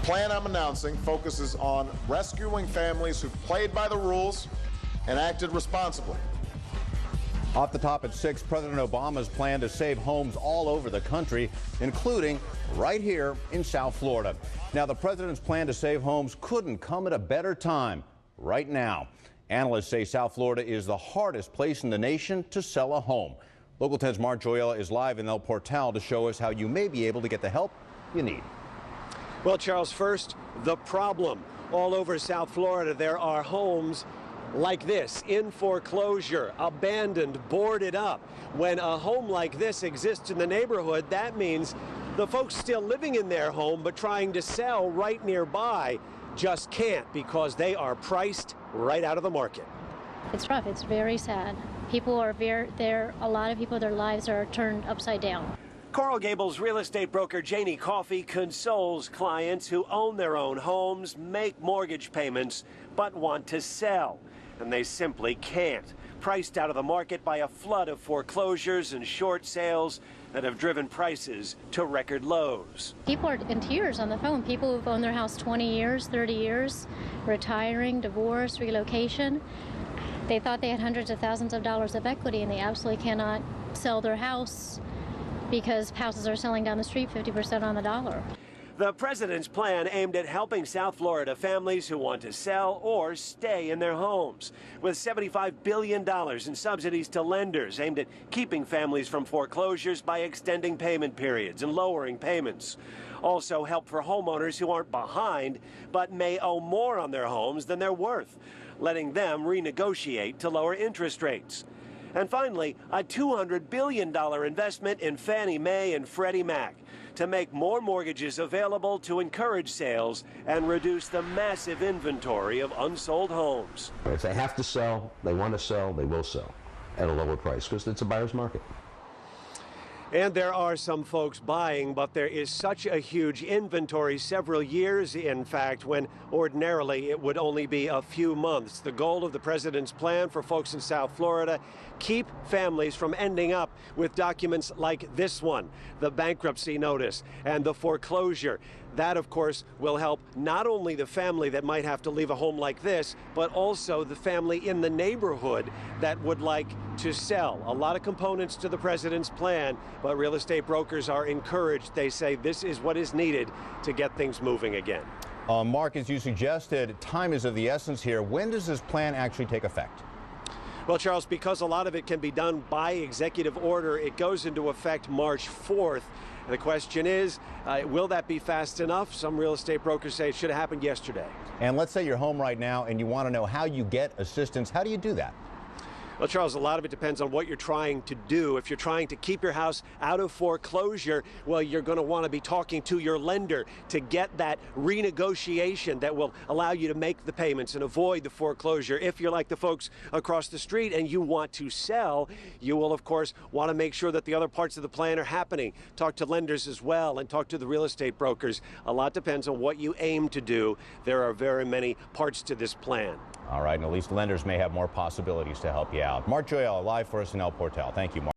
plan I'm announcing focuses on rescuing families who played by the rules and acted responsibly. Off the top at 6, President Obama's plan to save homes all over the country, including right here in South Florida. Now, the president's plan to save homes couldn't come at a better time. Right now, analysts say South Florida is the hardest place in the nation to sell a home. Local 10's Mark Joyella is live in El Portal to show us how you may be able to get the help you need. Well, Charles, first, the problem. All over South Florida, there are homes like this, in foreclosure, abandoned, boarded up. When a home like this exists in the neighborhood, that means the folks still living in their home but trying to sell right nearby just can't because they are priced right out of the market. It's rough. It's very sad. People are a lot of people, their lives are turned upside down. Coral Gables real estate broker Janie Coffey consoles clients who own their own homes, make mortgage payments, but want to sell. And they simply can't. Priced out of the market by a flood of foreclosures and short sales that have driven prices to record lows. People are in tears on the phone. People who've owned their house 20 years, 30 years, retiring, divorce, relocation. They thought they had hundreds of thousands of dollars of equity, and they absolutely cannot sell their house because houses are selling down the street 50% on the dollar. The president's plan aimed at helping South Florida families who want to sell or stay in their homes, with $75 billion in subsidies to lenders aimed at keeping families from foreclosures by extending payment periods and lowering payments. Also help for homeowners who aren't behind but may owe more on their homes than they're worth, letting them renegotiate to lower interest rates. And finally, a $200 billion investment in Fannie Mae and Freddie Mac to make more mortgages available to encourage sales and reduce the massive inventory of unsold homes. If they have to sell, they want to sell, they will sell at a lower price because it's a buyer's market. And there are some folks buying, but there is such a huge inventory, several years, in fact, when ordinarily it would only be a few months. The goal of the president's plan for folks in South Florida, keep families from ending up with documents like this one, the bankruptcy notice and the foreclosure. That, of course, will help not only the family that might have to leave a home like this, but also the family in the neighborhood that would like to sell. A lot of components to the president's plan, but real estate brokers are encouraged. They say this is what is needed to get things moving again. Mark, as you suggested, time is of the essence here. When does this plan actually take effect? Well, Charles, because a lot of it can be done by executive order, it goes into effect March 4th. The question is, will that be fast enough? Some real estate brokers say it should have happened yesterday. And let's say you're home right now and you want to know how you get assistance. How do you do that? Well, Charles, a lot of it depends on what you're trying to do. If you're trying to keep your house out of foreclosure, well, you're going to want to be talking to your lender to get that renegotiation that will allow you to make the payments and avoid the foreclosure. If you're like the folks across the street and you want to sell, you will, of course, want to make sure that the other parts of the plan are happening. Talk to lenders as well and talk to the real estate brokers. A lot depends on what you aim to do. There are very many parts to this plan. All right, and at least lenders may have more possibilities to help you out. Mark Joyella live for us in El Portal. Thank you, Mark.